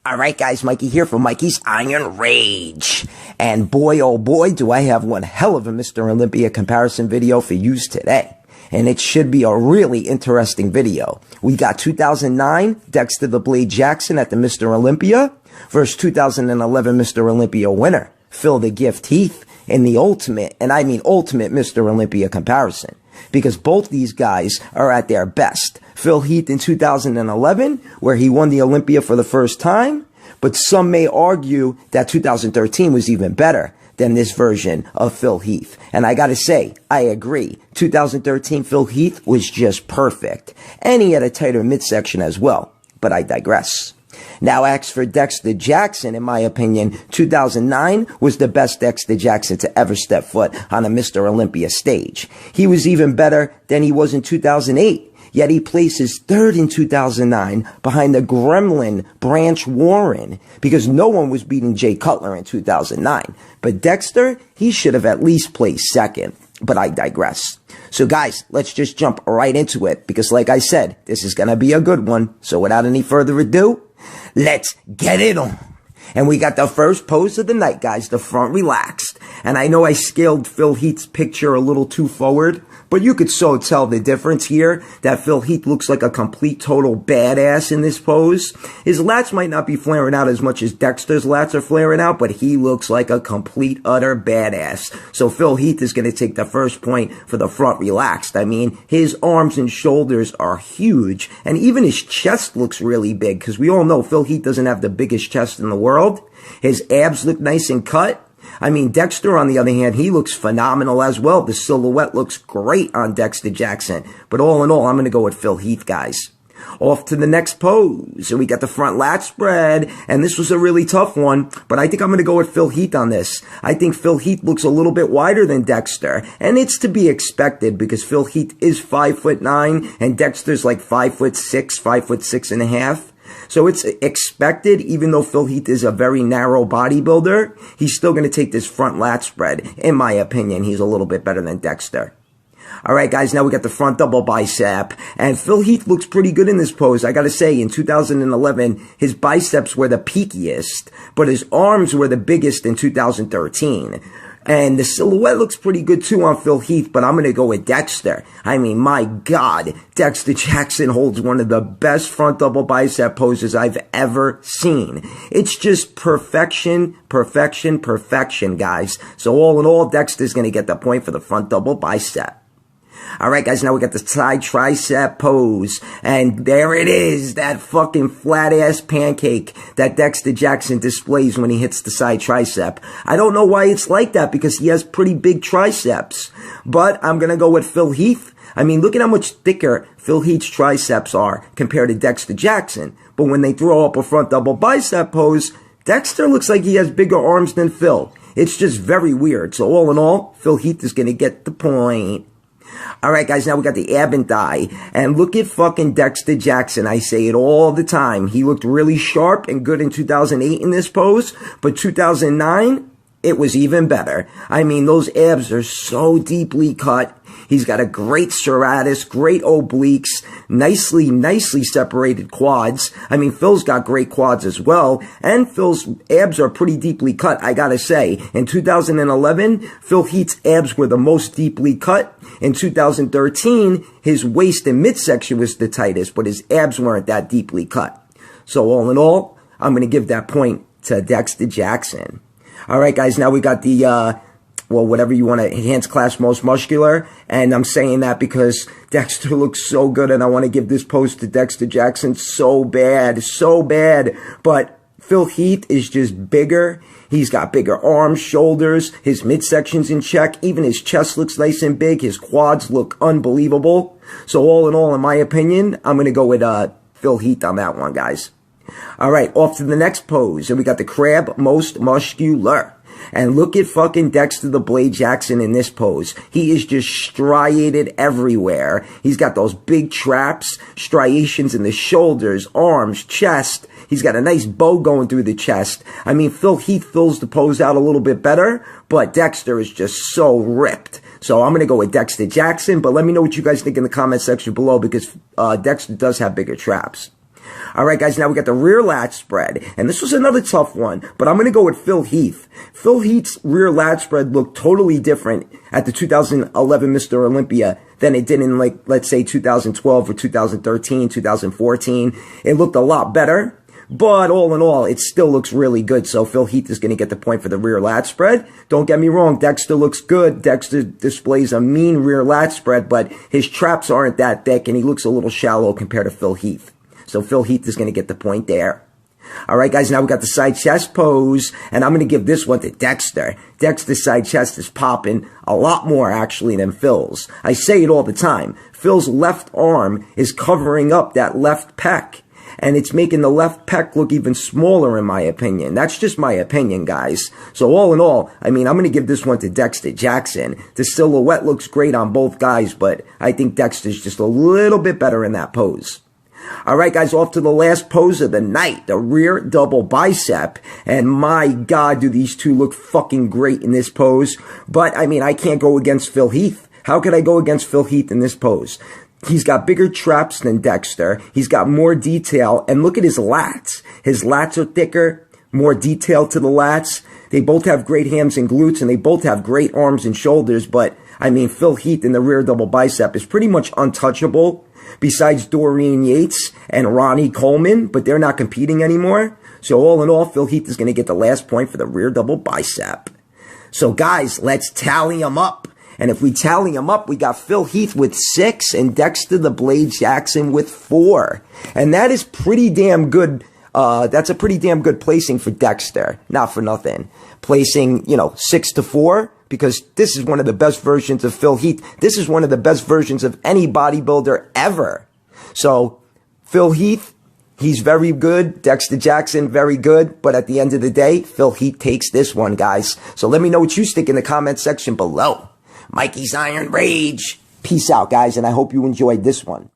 All right, guys, Mikey here from Mikey's Iron Rage. And boy, oh boy, do I have one hell of a Mr. Olympia comparison video for you today. And it should be a really interesting video. We got 2009 Dexter the Blade Jackson at the Mr. Olympia versus 2011 Mr. Olympia winner, Phil The Gift Heath, in the ultimate, and I mean ultimate Mr. Olympia comparison. Because both these guys are at their best. Phil Heath in 2011, where he won the Olympia for the first time, but some may argue that 2013 was even better than this version of Phil Heath. And I gotta say, I agree. 2013 Phil Heath was just perfect. And he had a tighter midsection as well. But I digress. Now, as for Dexter Jackson, in my opinion, 2009 was the best Dexter Jackson to ever step foot on a Mr. Olympia stage. He was even better than he was in 2008. Yet he places third in 2009 behind the gremlin Branch Warren because no one was beating Jay Cutler in 2009. But Dexter, he should have at least placed second. But I digress. So guys, let's just jump right into it because like I said, this is going to be a good one. So without any further ado, let's get it on. And we got the first pose of the night, guys, the front relaxed. And I know I scaled Phil Heath's picture a little too forward, but you could so tell the difference here that Phil Heath looks like a complete total badass in this pose. His lats might not be flaring out as much as Dexter's lats are flaring out, but he looks like a complete utter badass. So Phil Heath is going to take the first point for the front relaxed. I mean, his arms and shoulders are huge, and even his chest looks really big, because we all know Phil Heath doesn't have the biggest chest in the world. His abs look nice and cut. I mean, Dexter, on the other hand, he looks phenomenal as well. The silhouette looks great on Dexter Jackson. But all in all, I'm going to go with Phil Heath, guys. Off to the next pose. So we got the front lat spread, and this was a really tough one, but I think I'm going to go with Phil Heath on this. I think Phil Heath looks a little bit wider than Dexter, and it's to be expected because Phil Heath is 5'9", and Dexter's like 5'6", 5'6.5". So it's expected, even though Phil Heath is a very narrow bodybuilder, he's still going to take this front lat spread. In my opinion, he's a little bit better than Dexter. All right, guys, now we got the front double bicep, and Phil Heath looks pretty good in this pose. I got to say, in 2011, his biceps were the peakiest, but his arms were the biggest in 2013. And the silhouette looks pretty good too on Phil Heath, but I'm going to go with Dexter. I mean, my God, Dexter Jackson holds one of the best front double bicep poses I've ever seen. It's just perfection, perfection, perfection, guys. So all in all, Dexter's going to get the point for the front double bicep. All right, guys, now we got the side tricep pose. And there it is, that fucking flat-ass pancake that Dexter Jackson displays when he hits the side tricep. I don't know why it's like that because he has pretty big triceps. But I'm going to go with Phil Heath. I mean, look at how much thicker Phil Heath's triceps are compared to Dexter Jackson. But when they throw up a front double bicep pose, Dexter looks like he has bigger arms than Phil. It's just very weird. So all in all, Phil Heath is going to get the point. All right, guys, now we got the ab and thigh. And look at fucking Dexter Jackson. I say it all the time. He looked really sharp and good in 2008 in this pose. But 2009, it was even better. I mean, those abs are so deeply cut. He's got a great serratus, great obliques, nicely separated quads. I mean, Phil's got great quads as well, and Phil's abs are pretty deeply cut, I gotta say. In 2011, Phil Heath's abs were the most deeply cut. In 2013, his waist and midsection was the tightest, but his abs weren't that deeply cut. So all in all, I'm gonna give that point to Dexter Jackson. All right, guys, now we got the, well, whatever you want to, hands clasped most muscular. And I'm saying that because Dexter looks so good and I want to give this pose to Dexter Jackson so bad, so bad. But Phil Heath is just bigger. He's got bigger arms, shoulders, his midsection's in check. Even his chest looks nice and big. His quads look unbelievable. So all in all, in my opinion, I'm going to go with Phil Heath on that one, guys. All right, off to the next pose. And we got the crab most muscular. And look at fucking Dexter the Blade Jackson in this pose. He is just striated everywhere. He's got those big traps, striations in the shoulders, arms, chest. He's got a nice bow going through the chest. I mean, Phil Heath fills the pose out a little bit better, but Dexter is just so ripped. So I'm going to go with Dexter Jackson, but let me know what you guys think in the comment section below because Dexter does have bigger traps. All right, guys, now we got the rear lat spread. And this was another tough one, but I'm going to go with Phil Heath. Phil Heath's rear lat spread looked totally different at the 2011 Mr. Olympia than it did in, like, let's say 2012 or 2013, 2014. It looked a lot better. But all in all, it still looks really good. So Phil Heath is going to get the point for the rear lat spread. Don't get me wrong, Dexter looks good. Dexter displays a mean rear lat spread, but his traps aren't that thick, and he looks a little shallow compared to Phil Heath. So Phil Heath is going to get the point there. All right, guys, now we got the side chest pose, and I'm going to give this one to Dexter. Dexter's side chest is popping a lot more, actually, than Phil's. I say it all the time. Phil's left arm is covering up that left pec, and it's making the left pec look even smaller, in my opinion. That's just my opinion, guys. So all in all, I mean, I'm going to give this one to Dexter Jackson. The silhouette looks great on both guys, but I think Dexter's just a little bit better in that pose. All right, guys, off to the last pose of the night, the rear double bicep. And my God, do these two look fucking great in this pose. But, I mean, I can't go against Phil Heath. How could I go against Phil Heath in this pose? He's got bigger traps than Dexter. He's got more detail. And look at his lats. His lats are thicker, more detail to the lats. They both have great hams and glutes, and they both have great arms and shoulders. But, I mean, Phil Heath in the rear double bicep is pretty much untouchable, besides Doreen Yates and Ronnie Coleman, but they're not competing anymore. So all in all, Phil Heath is going to get the last point for the rear double bicep. So, guys, let's tally them up. And if we tally them up, we got Phil Heath with 6 and Dexter the Blade Jackson with 4. And that is pretty damn good. That's a pretty damn good placing for Dexter. Not for nothing. Placing, 6 to 4, because this is one of the best versions of Phil Heath. This is one of the best versions of any bodybuilder ever. So, Phil Heath, he's very good. Dexter Jackson, very good. But at the end of the day, Phil Heath takes this one, guys. So let me know what you think in the comment section below. Mikey's Iron Rage. Peace out, guys, and I hope you enjoyed this one.